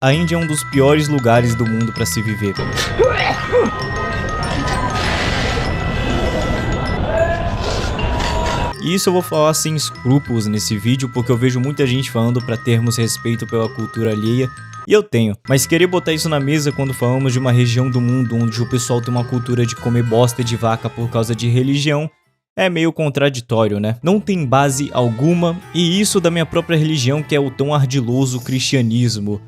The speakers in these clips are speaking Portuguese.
A Índia é um dos piores lugares do mundo para se viver. E isso eu vou falar sem escrúpulos nesse vídeo, porque eu vejo muita gente falando para termos respeito pela cultura alheia, e eu tenho. Mas querer botar isso na mesa quando falamos de uma região do mundo onde o pessoal tem uma cultura de comer bosta de vaca por causa de religião, é meio contraditório, né? Não tem base alguma, e isso da minha própria religião, que é o tão ardiloso cristianismo.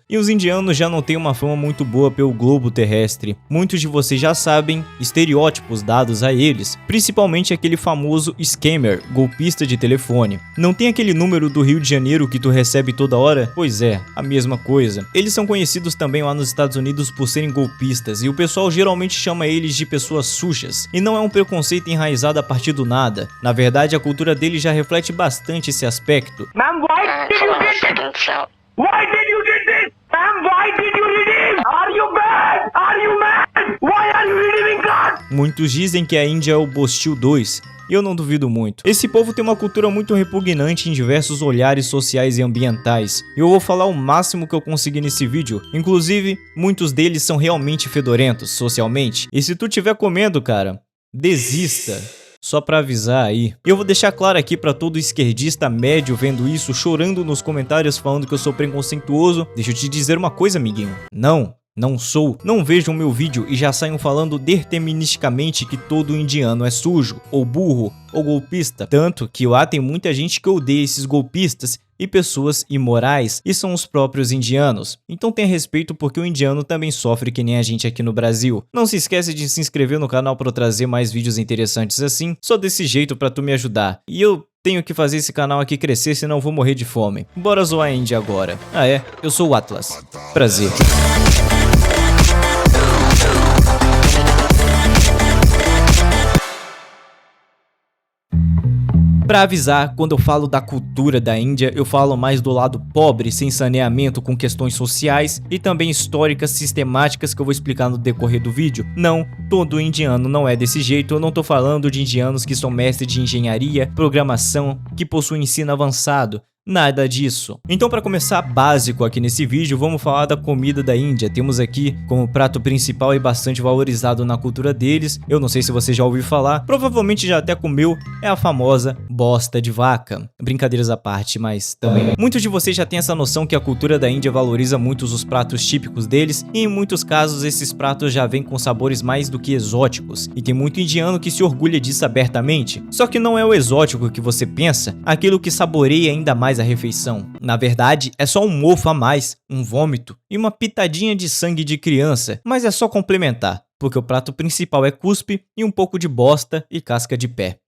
E os indianos já não têm uma fama muito boa pelo globo terrestre. Muitos de vocês já sabem estereótipos dados a eles, principalmente aquele famoso scammer, golpista de telefone. Não tem aquele número do Rio de Janeiro que tu recebe toda hora? Pois é, a mesma coisa. Eles são conhecidos também lá nos Estados Unidos por serem golpistas, e o pessoal geralmente chama eles de pessoas sujas. E não é um preconceito enraizado a partir do nada. Na verdade, a cultura deles já reflete bastante esse aspecto. Ma'am, why did you do this? Why did you do this? Ma'am, why did you redeem? Are you bad? Are you mad? Why are you redeeming God? Muitos dizem que a Índia é o Bostil 2. E eu não duvido muito. Esse povo tem uma cultura muito repugnante em diversos olhares sociais e ambientais. E eu vou falar o máximo que eu conseguir nesse vídeo. Inclusive, muitos deles são realmente fedorentos, socialmente. E se tu estiver comendo, cara, desista. Só pra avisar aí. Eu vou deixar claro aqui pra todo esquerdista médio vendo isso, chorando nos comentários falando que eu sou preconceituoso. Deixa eu te dizer uma coisa, amiguinho. Não sou. Não vejam meu vídeo e já saiam falando deterministicamente que todo indiano é sujo, ou burro, ou golpista. Tanto que lá tem muita gente que odeia esses golpistas e pessoas imorais, e são os próprios indianos. Então tenha respeito, porque o indiano também sofre que nem a gente aqui no Brasil. Não se esquece de se inscrever no canal para eu trazer mais vídeos interessantes assim, só desse jeito para tu me ajudar. E eu tenho que fazer esse canal aqui crescer, senão eu vou morrer de fome. Bora zoar a Índia agora. Ah é? Eu sou o Atlas. Prazer. Pra avisar, quando eu falo da cultura da Índia, eu falo mais do lado pobre, sem saneamento, com questões sociais e também históricas sistemáticas que eu vou explicar no decorrer do vídeo. Não, todo indiano não é desse jeito, eu não tô falando de indianos que são mestres de engenharia, programação, que possuem ensino avançado. Nada disso. Então, para começar básico aqui nesse vídeo, vamos falar da comida da Índia. Temos aqui como prato principal e bastante valorizado na cultura deles, eu não sei se você já ouviu falar, provavelmente já até comeu, é a famosa bosta de vaca. Brincadeiras à parte, mas também. Muitos de vocês já têm essa noção que a cultura da Índia valoriza muito os pratos típicos deles, e em muitos casos esses pratos já vêm com sabores mais do que exóticos, e tem muito indiano que se orgulha disso abertamente. Só que não é o exótico que você pensa, aquilo que saboreia ainda mais a refeição. Na verdade, é só um mofo a mais, um vômito e uma pitadinha de sangue de criança, mas é só complementar, porque o prato principal é cuspe e um pouco de bosta e casca de pé.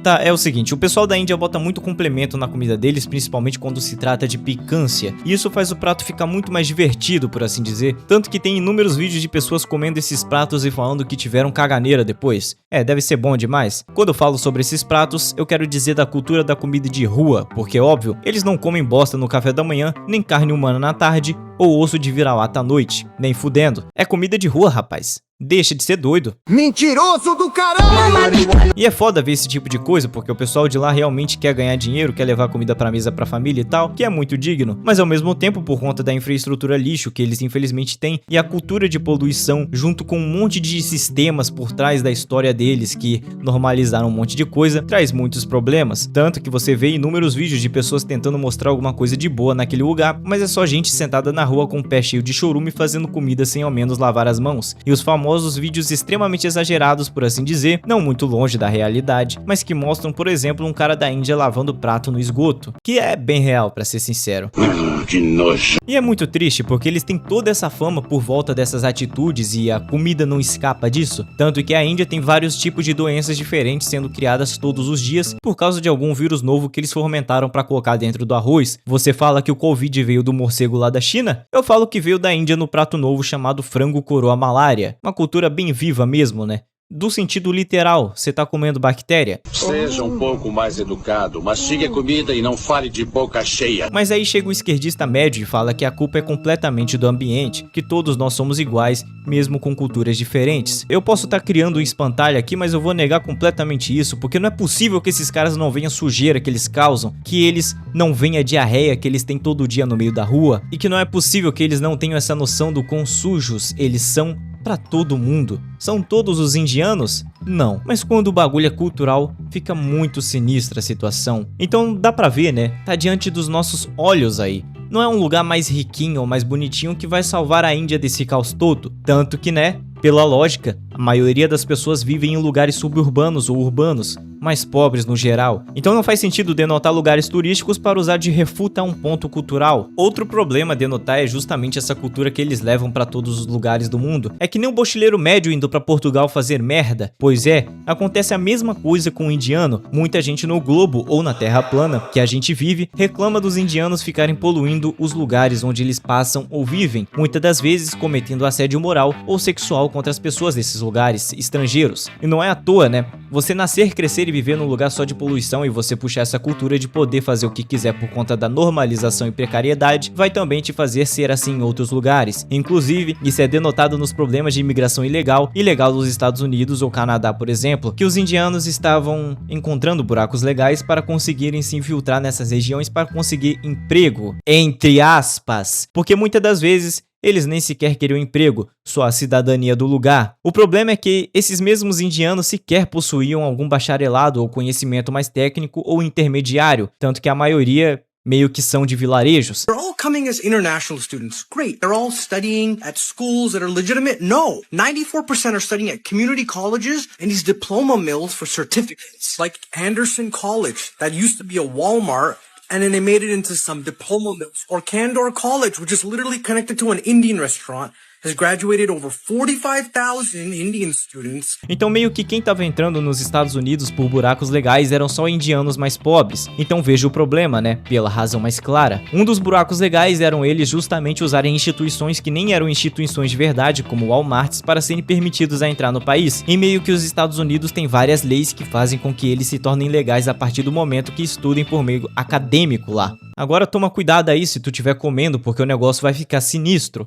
Tá, é o seguinte, o pessoal da Índia bota muito complemento na comida deles, principalmente quando se trata de picância, e isso faz o prato ficar muito mais divertido, por assim dizer, tanto que tem inúmeros vídeos de pessoas comendo esses pratos e falando que tiveram caganeira depois. É, deve ser bom demais. Quando eu falo sobre esses pratos, eu quero dizer da cultura da comida de rua, porque óbvio, eles não comem bosta no café da manhã, nem carne humana na tarde, ou osso de vira-lata à noite, nem fudendo. É comida de rua, rapaz. Deixa de ser doido. Mentiroso do caralho! E é foda ver esse tipo de coisa, porque o pessoal de lá realmente quer ganhar dinheiro, quer levar comida pra mesa pra família e tal, que é muito digno, mas ao mesmo tempo, por conta da infraestrutura lixo que eles infelizmente têm, e a cultura de poluição, junto com um monte de sistemas por trás da história deles que normalizaram um monte de coisa, traz muitos problemas. Tanto que você vê inúmeros vídeos de pessoas tentando mostrar alguma coisa de boa naquele lugar, mas é só gente sentada na rua com o pé cheio de chorume fazendo comida sem ao menos lavar as mãos. E os famosos vídeos extremamente exagerados, por assim dizer, não muito longe da realidade, mas que mostram, por exemplo, um cara da Índia lavando prato no esgoto, que é bem real, pra ser sincero. Que nojo. E é muito triste, porque eles têm toda essa fama por volta dessas atitudes e a comida não escapa disso, tanto que a Índia tem vários tipos de doenças diferentes sendo criadas todos os dias por causa de algum vírus novo que eles fomentaram pra colocar dentro do arroz. Você fala que o Covid veio do morcego lá da China? Eu falo que veio da Índia no prato novo chamado frango coroa malária, uma cultura bem viva mesmo, né? do sentido literal, você tá comendo bactéria. Seja um pouco mais educado, mastigue a comida e não fale de boca cheia. Mas aí chega o esquerdista médio e fala que a culpa é completamente do ambiente, que todos nós somos iguais, mesmo com culturas diferentes. Eu posso estar criando um espantalho aqui, mas eu vou negar completamente isso, porque não é possível que esses caras não venham a sujeira que eles causam, que eles não venham a diarreia que eles têm todo dia no meio da rua, e que não é possível que eles não tenham essa noção do quão sujos eles são pra todo mundo. São todos os indianos? Não. Mas quando o bagulho é cultural, fica muito sinistra a situação. Então dá pra ver, né? Tá diante dos nossos olhos aí. Não é um lugar mais riquinho ou mais bonitinho que vai salvar a Índia desse caos todo. Tanto que, né? Pela lógica, a maioria das pessoas vivem em lugares suburbanos ou urbanos, mais pobres no geral. Então não faz sentido denotar lugares turísticos para usar de refuta a um ponto cultural. Outro problema a denotar é justamente essa cultura que eles levam para todos os lugares do mundo. É que nem um mochileiro médio indo para Portugal fazer merda. Pois é, acontece a mesma coisa com o indiano. Muita gente no globo ou na terra plana que a gente vive reclama dos indianos ficarem poluindo os lugares onde eles passam ou vivem, muitas das vezes cometendo assédio moral ou sexual contra as pessoas desses lugares estrangeiros. E não é à toa, né? Você nascer, crescer e viver num lugar só de poluição e você puxar essa cultura de poder fazer o que quiser por conta da normalização e precariedade, vai também te fazer ser assim em outros lugares. Inclusive, isso é denotado nos problemas de imigração ilegal dos Estados Unidos ou Canadá, por exemplo, que os indianos estavam encontrando buracos legais para conseguirem se infiltrar nessas regiões para conseguir emprego, entre aspas, porque muitas das vezes eles nem sequer queriam emprego, só a cidadania do lugar. O problema é que esses mesmos indianos sequer possuíam algum bacharelado ou conhecimento mais técnico ou intermediário, tanto que a maioria meio que são de vilarejos. They're all coming as international students. Great. They're all studying at schools that are legitimate. No. 94% are studying at community colleges and these diploma mills for certificates. Like Anderson College, that used to be a Walmart, and then they made it into some diploma mills. Or Candor College, which is literally connected to an Indian restaurant, has graduated over 45,000 Indian students. Então meio que quem tava entrando nos Estados Unidos por buracos legais eram só indianos mais pobres. Então veja o problema, né? Pela razão mais clara. Um dos buracos legais eram eles justamente usarem instituições que nem eram instituições de verdade, como Walmarts, para serem permitidos a entrar no país. E meio que os Estados Unidos têm várias leis que fazem com que eles se tornem legais a partir do momento que estudem por meio acadêmico lá. Agora toma cuidado aí se tu estiver comendo, porque o negócio vai ficar sinistro.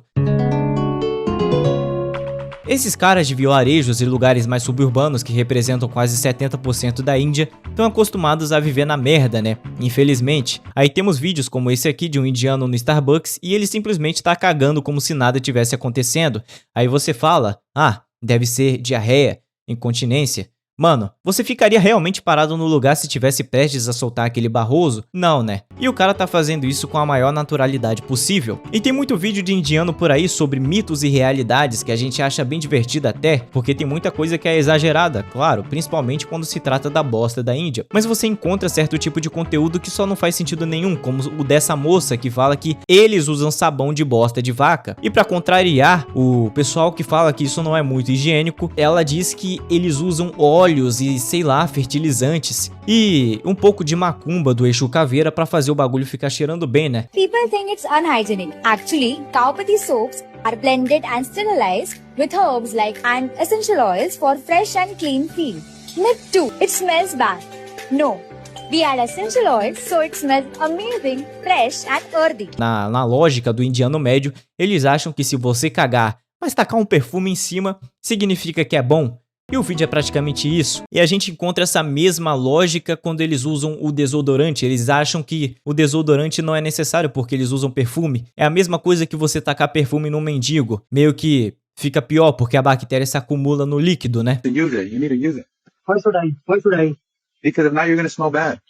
Esses caras de vilarejos e lugares mais suburbanos que representam quase 70% da Índia estão acostumados a viver na merda, né? Infelizmente. Aí temos vídeos como esse aqui de um indiano no Starbucks e ele simplesmente tá cagando como se nada tivesse acontecendo. Aí você fala, ah, deve ser diarreia, incontinência. Mano, você ficaria realmente parado no lugar se tivesse prestes a soltar aquele barroso? Não, né? E o cara tá fazendo isso com a maior naturalidade possível. E tem muito vídeo de indiano por aí sobre mitos e realidades que a gente acha bem divertido até, porque tem muita coisa que é exagerada, claro, principalmente quando se trata da bosta da Índia. Mas você encontra certo tipo de conteúdo que só não faz sentido nenhum, como o dessa moça que fala que eles usam sabão de bosta de vaca. E pra contrariar o pessoal que fala que isso não é muito higiênico, ela diz que eles usam óleos e, sei lá, fertilizantes e um pouco de macumba do Exu Caveira pra fazer o bagulho ficar cheirando bem, né? People think it's unhygienic. Actually, Cowpathy soaps are blended and sterilized with herbs like and essential oils for fresh and clean feel. Myth 2. It smells bad. No. We add essential oils so it smells amazing, fresh and earthy. Na lógica do indiano médio, eles acham que se você cagar, mas tacar um perfume em cima, significa que é bom. E o vídeo é praticamente isso. E a gente encontra essa mesma lógica quando eles usam o desodorante. Eles acham que o desodorante não é necessário porque eles usam perfume. É a mesma coisa que você tacar perfume num mendigo. Meio que fica pior porque a bactéria se acumula no líquido, né? To use it, you need to use it. Why should I? Why should I? Because if not, you're gonna smell bad.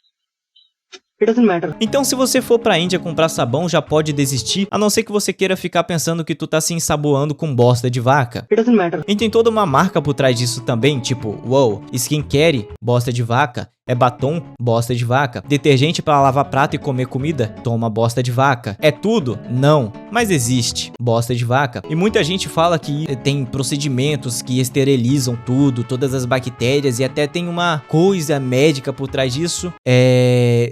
It doesn't matter. Então se você for pra Índia comprar sabão, já pode desistir, a não ser que você queira ficar pensando que tu tá se ensaboando com bosta de vaca. It doesn't matter. E tem toda uma marca por trás disso também, tipo, wow, skincare, bosta de vaca. É batom? Bosta de vaca. Detergente para lavar prato e comer comida? Toma bosta de vaca. É tudo? Não. Mas existe. Bosta de vaca. E muita gente fala que tem procedimentos que esterilizam tudo, todas as bactérias, e até tem uma coisa médica por trás disso.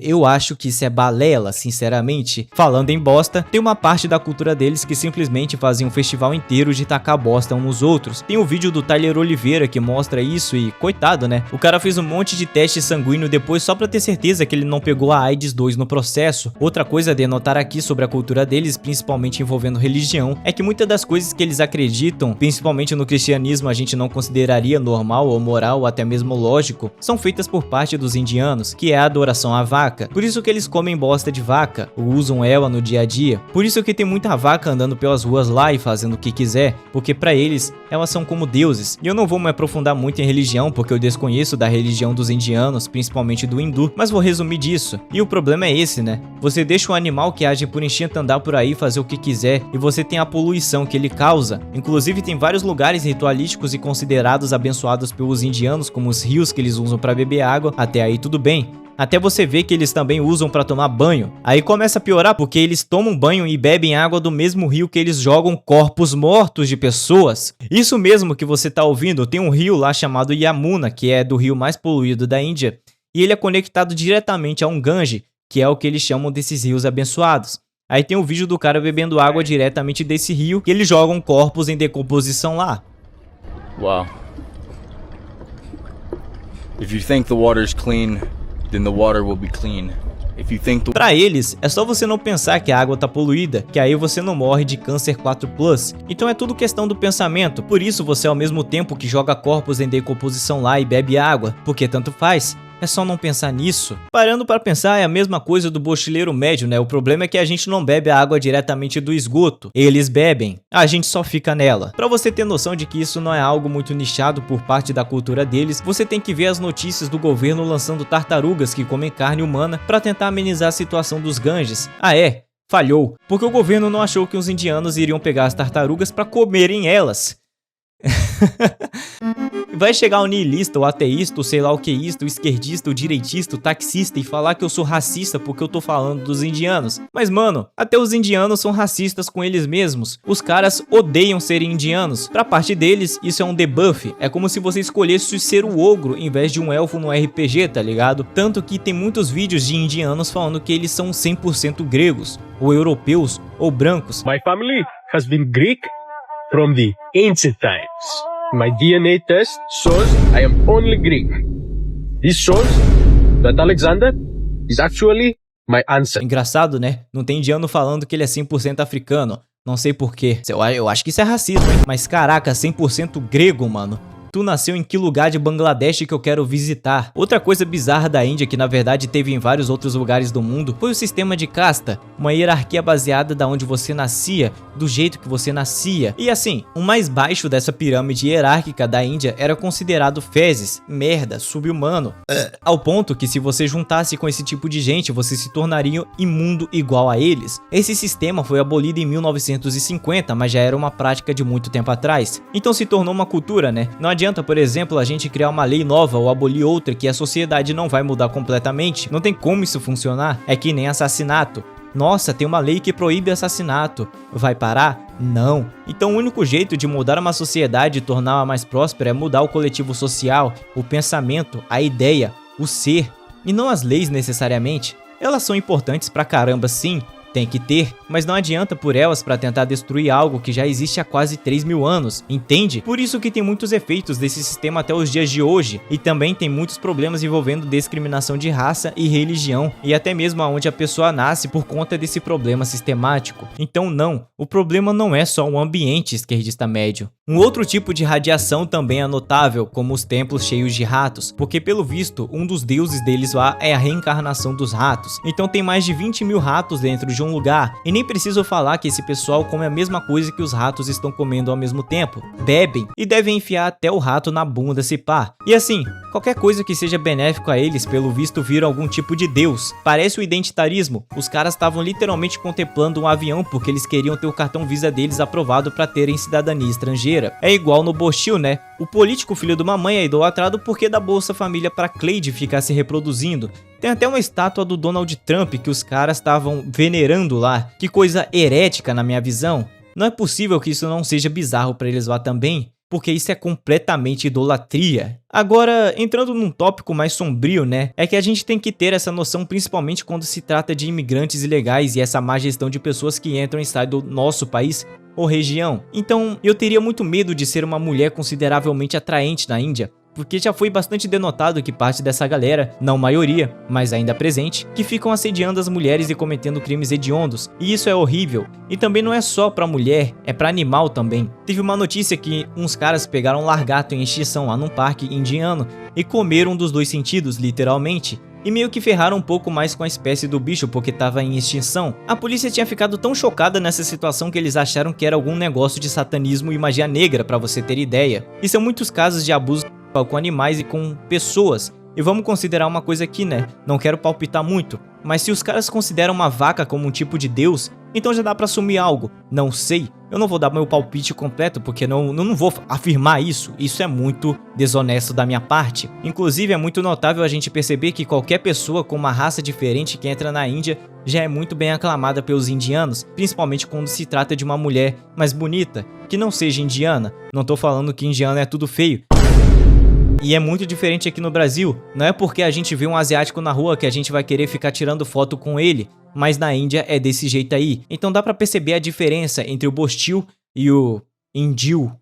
Eu acho que isso é balela, sinceramente. Falando em bosta, tem uma parte da cultura deles que simplesmente fazem um festival inteiro de tacar bosta uns nos outros. Tem o vídeo do Tyler Oliveira que mostra isso e, coitado, né? O cara fez um monte de teste sanguíneo depois só pra ter certeza que ele não pegou a AIDS 2 no processo. Outra coisa a denotar aqui sobre a cultura deles, principalmente envolvendo religião, é que muitas das coisas que eles acreditam, principalmente no cristianismo, a gente não consideraria normal ou moral ou até mesmo lógico, são feitas por parte dos indianos, que é a adoração à vaca. Por isso que eles comem bosta de vaca, ou usam ela no dia a dia. Por isso que tem muita vaca andando pelas ruas lá e fazendo o que quiser, porque pra eles, elas são como deuses. E eu não vou me aprofundar muito em religião, porque eu desconheço da religião dos indianos, principalmente do hindu, mas vou resumir disso. E o problema é esse, né? Você deixa um animal que age por instinto andar por aí, fazer o que quiser, e você tem a poluição que ele causa. Inclusive tem vários lugares ritualísticos e considerados abençoados pelos indianos, como os rios que eles usam para beber água. Até aí tudo bem. Até você ver que eles também usam para tomar banho. Aí começa a piorar porque eles tomam banho e bebem água do mesmo rio que eles jogam corpos mortos de pessoas. Isso mesmo que você tá ouvindo, tem um rio lá chamado Yamuna, que é do rio mais poluído da Índia, e ele é conectado diretamente a um Gange, que é o que eles chamam desses rios abençoados. Aí tem um vídeo do cara bebendo água diretamente desse rio, que eles jogam corpos em decomposição lá. Wow. If you think the water's clean, then the water will be clean. If you think Pra eles, é só você não pensar que a água tá poluída, que aí você não morre de câncer 4+. Então é tudo questão do pensamento. Por isso você ao mesmo tempo que joga corpos em decomposição lá e bebe água, porque tanto faz. É só não pensar nisso. Parando pra pensar, é a mesma coisa do mochileiro médio, né? O problema é que a gente não bebe a água diretamente do esgoto. Eles bebem, a gente só fica nela. Pra você ter noção de que isso não é algo muito nichado por parte da cultura deles, você tem que ver as notícias do governo lançando tartarugas que comem carne humana pra tentar amenizar a situação dos Ganges. Falhou, porque o governo não achou que os indianos iriam pegar as tartarugas pra comerem elas. Vai chegar o niilista, o ateísta, o sei lá o que isto, o esquerdista, o direitista, o taxista e falar que eu sou racista porque eu tô falando dos indianos. Mas mano, até os indianos são racistas com eles mesmos. Os caras odeiam serem indianos. Pra parte deles, isso é um debuff. É como se você escolhesse ser o ogro em vez de um elfo no RPG, tá ligado? Tanto que tem muitos vídeos de indianos falando que eles são 100% gregos, ou europeus, ou brancos. My family has been Greek from the ancient times. My DNA test shows I am only Greek. This shows that Alexander is actually my ancestor. Engraçado, né? Não tem indiano falando que ele é 100% africano. Não sei porquê. Eu acho que isso é racismo, hein? Mas caraca, 100% grego, mano. Tu nasceu em que lugar de Bangladesh que eu quero visitar? Outra coisa bizarra da Índia, que na verdade teve em vários outros lugares do mundo, foi o sistema de casta, uma hierarquia baseada da onde você nascia, do jeito que você nascia. E assim, o mais baixo dessa pirâmide hierárquica da Índia era considerado fezes, merda, sub-humano, ao ponto que se você juntasse com esse tipo de gente, você se tornaria imundo igual a eles. Esse sistema foi abolido em 1950, mas já era uma prática de muito tempo atrás. Então se tornou uma cultura, né? Não adianta, por exemplo, a gente criar uma lei nova ou abolir outra que a sociedade não vai mudar completamente. Não tem como isso funcionar. É que nem assassinato. Nossa, tem uma lei que proíbe assassinato. Vai parar? Não. Então o único jeito de mudar uma sociedade e torná-la mais próspera é mudar o coletivo social, o pensamento, a ideia, o ser. E não as leis necessariamente. Elas são importantes pra caramba sim. Tem que ter, mas não adianta por elas para tentar destruir algo que já existe há quase 3.000 anos, entende? Por isso que tem muitos efeitos desse sistema até os dias de hoje, e também tem muitos problemas envolvendo discriminação de raça e religião, e até mesmo aonde a pessoa nasce por conta desse problema sistemático. Então não, o problema não é só o ambiente, esquerdista médio. Um outro tipo de radiação também é notável, como os templos cheios de ratos, porque pelo visto, um dos deuses deles lá é a reencarnação dos ratos. Então tem mais de 20.000 ratos dentro de um lugar, e nem preciso falar que esse pessoal come a mesma coisa que os ratos estão comendo ao mesmo tempo. Bebem e devem enfiar até o rato na bunda se pá. E assim, qualquer coisa que seja benéfico a eles, pelo visto viram algum tipo de deus. Parece o identitarismo. Os caras estavam literalmente contemplando um avião porque eles queriam ter o cartão Visa deles aprovado para terem cidadania estrangeira. É igual no Bochil, né? O político filho de uma mãe é idolatrado porque dá Bolsa Família pra Cleide ficar se reproduzindo. Tem até uma estátua do Donald Trump que os caras estavam venerando lá. Que coisa herética na minha visão. Não é possível que isso não seja bizarro pra eles lá também, porque isso é completamente idolatria. Agora, entrando num tópico mais sombrio, né, é que a gente tem que ter essa noção principalmente quando se trata de imigrantes ilegais e essa má gestão de pessoas que entram e saem do nosso país ou região. Então, eu teria muito medo de ser uma mulher consideravelmente atraente na Índia, porque já foi bastante denotado que parte dessa galera, não maioria, mas ainda presente, que ficam assediando as mulheres e cometendo crimes hediondos, e isso é horrível. E também não é só pra mulher, é pra animal também. Teve uma notícia que uns caras pegaram um largato em extinção lá num parque indiano e comeram dos dois sentidos, literalmente. E meio que ferraram um pouco mais com a espécie do bicho porque tava em extinção. A polícia tinha ficado tão chocada nessa situação que eles acharam que era algum negócio de satanismo e magia negra, pra você ter ideia. E são muitos casos de abuso com animais e com pessoas. E vamos considerar uma coisa aqui, né? Não quero palpitar muito, mas se os caras consideram uma vaca como um tipo de deus, então já dá pra assumir algo. Não sei, eu não vou dar meu palpite completo porque não vou afirmar isso. Isso é muito desonesto da minha parte. Inclusive é muito notável a gente perceber que qualquer pessoa com uma raça diferente que entra na Índia já é muito bem aclamada pelos indianos, principalmente quando se trata de uma mulher mais bonita, que não seja indiana. Não tô falando que indiano é tudo feio. E é muito diferente aqui no Brasil, não é porque a gente vê um asiático na rua que a gente vai querer ficar tirando foto com ele, mas na Índia é desse jeito aí. Então dá pra perceber a diferença entre o bostil e o indio,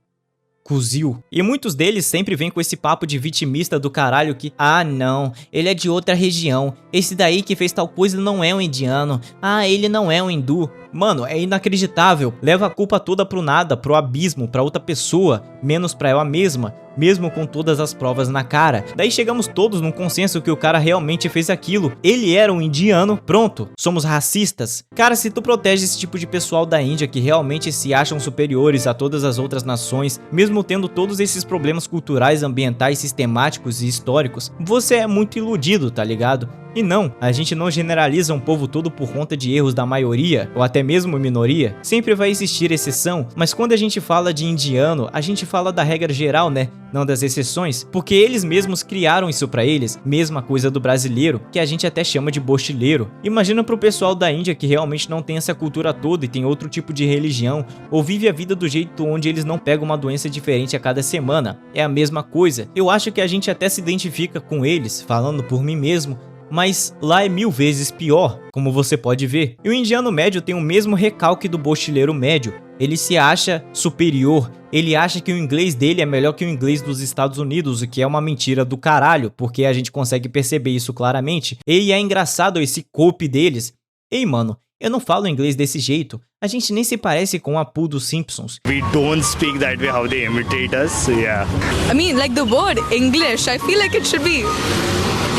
cuzil. E muitos deles sempre vêm com esse papo de vitimista do caralho que ah não, ele é de outra região, esse daí que fez tal coisa não é um indiano, ah ele não é um hindu. Mano, é inacreditável, leva a culpa toda pro nada, pro abismo, pra outra pessoa, menos pra ela mesma, mesmo com todas as provas na cara. Daí chegamos todos num consenso que o cara realmente fez aquilo, ele era um indiano, pronto, somos racistas. Cara, se tu protege esse tipo de pessoal da Índia que realmente se acham superiores a todas as outras nações, mesmo tendo todos esses problemas culturais, ambientais, sistemáticos e históricos, você é muito iludido, tá ligado? E não, a gente não generaliza um povo todo por conta de erros da maioria, ou até mesmo minoria. Sempre vai existir exceção, mas quando a gente fala de indiano, a gente fala da regra geral, né? Não das exceções, porque eles mesmos criaram isso pra eles. Mesma coisa do brasileiro, que a gente até chama de bochileiro. Imagina pro pessoal da Índia que realmente não tem essa cultura toda e tem outro tipo de religião, ou vive a vida do jeito onde eles não pegam uma doença diferente a cada semana. É a mesma coisa. Eu acho que a gente até se identifica com eles, falando por mim mesmo, mas lá é 1000 vezes pior, como você pode ver. E o indiano médio tem o mesmo recalque do bochileiro médio. Ele se acha superior, ele acha que o inglês dele é melhor que o inglês dos Estados Unidos, o que é uma mentira do caralho, porque a gente consegue perceber isso claramente. E é engraçado esse cope deles. Ei mano, eu não falo inglês desse jeito, a gente nem se parece com a Pooh dos Simpsons. We don't speak that way how they imitate us, so yeah. I mean, like the word English, I feel like it should be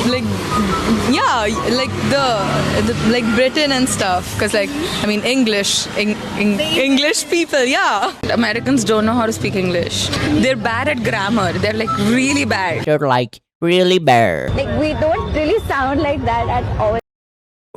like, yeah, like the like Britain and stuff, because like, I mean, English people, yeah. Americans don't know how to speak English. They're bad at grammar. They're like really bad. They're like really bad. Like, we don't really sound like that at all.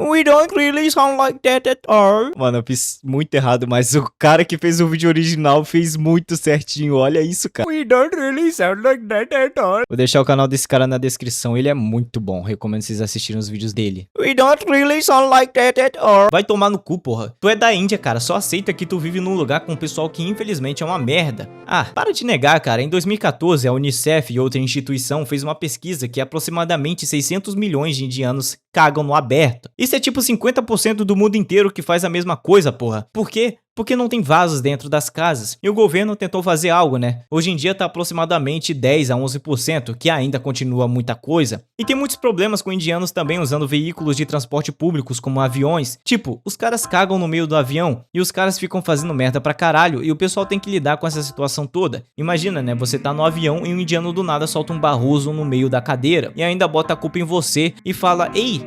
We don't really sound like that at all. Mano, eu fiz muito errado, mas o cara que fez o vídeo original fez muito certinho. Olha isso, cara. We don't really sound like that at all. Vou deixar o canal desse cara na descrição. Ele é muito bom. Recomendo vocês assistirem os vídeos dele. We don't really sound like that at all. Vai tomar no cu, porra. Tu é da Índia, cara. Só aceita que tu vive num lugar com um pessoal que infelizmente é uma merda. Ah, para de negar, cara. Em 2014, a Unicef e outra instituição fez uma pesquisa que aproximadamente 600 milhões de indianos cagam no aberto. Isso é tipo 50% do mundo inteiro que faz a mesma coisa, porra. Por quê? Porque não tem vasos dentro das casas. E o governo tentou fazer algo, né? Hoje em dia tá aproximadamente 10 a 11%, que ainda continua muita coisa. E tem muitos problemas com indianos também usando veículos de transporte públicos como aviões. Tipo, os caras cagam no meio do avião e os caras ficam fazendo merda pra caralho e o pessoal tem que lidar com essa situação toda. Imagina, né? Você tá no avião e um indiano do nada solta um barroso no meio da cadeira e ainda bota a culpa em você e fala: ei,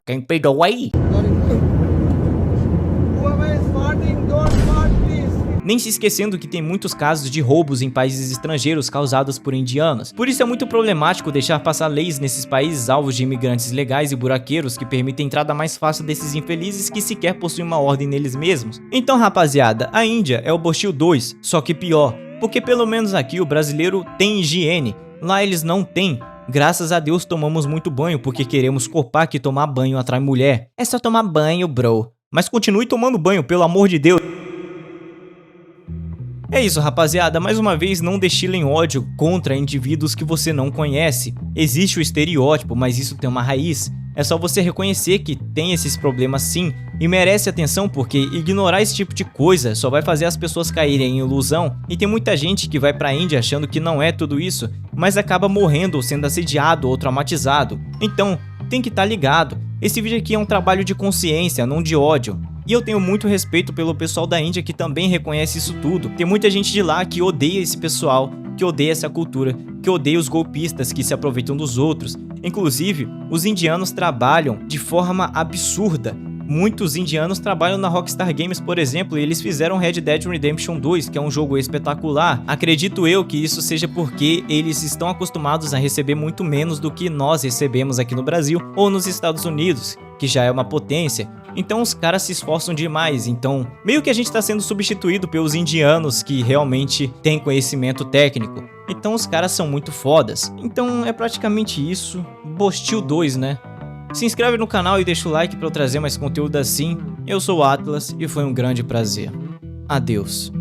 quem pegou aí? Nem se esquecendo que tem muitos casos de roubos em países estrangeiros causados por indianos. Por isso é muito problemático deixar passar leis nesses países alvos de imigrantes ilegais e buraqueiros que permitem a entrada mais fácil desses infelizes que sequer possuem uma ordem neles mesmos. Então, rapaziada, a Índia é o Bostil 2, só que pior. Porque pelo menos aqui o brasileiro tem higiene, lá eles não têm. Graças a Deus tomamos muito banho porque queremos corpar que tomar banho atrai mulher. É só tomar banho, bro. Mas continue tomando banho, pelo amor de Deus. É isso, rapaziada, mais uma vez não destilem ódio contra indivíduos que você não conhece. Existe o estereótipo, mas isso tem uma raiz. É só você reconhecer que tem esses problemas sim e merece atenção, porque ignorar esse tipo de coisa só vai fazer as pessoas caírem em ilusão. E tem muita gente que vai pra Índia achando que não é tudo isso, mas acaba morrendo ou sendo assediado ou traumatizado. Então, tem que estar ligado. Esse vídeo aqui é um trabalho de consciência, não de ódio. E eu tenho muito respeito pelo pessoal da Índia que também reconhece isso tudo. Tem muita gente de lá que odeia esse pessoal, que odeia essa cultura, que odeia os golpistas que se aproveitam dos outros. Inclusive, os indianos trabalham de forma absurda. Muitos indianos trabalham na Rockstar Games, por exemplo, e eles fizeram Red Dead Redemption 2, que é um jogo espetacular. Acredito eu que isso seja porque eles estão acostumados a receber muito menos do que nós recebemos aqui no Brasil ou nos Estados Unidos, que já é uma potência. Então os caras se esforçam demais, então meio que a gente tá sendo substituído pelos indianos que realmente têm conhecimento técnico. Então os caras são muito fodas. Então é praticamente isso. Bostil 2, né? Se inscreve no canal e deixa o like para eu trazer mais conteúdo assim. Eu sou o Atlas e foi um grande prazer. Adeus.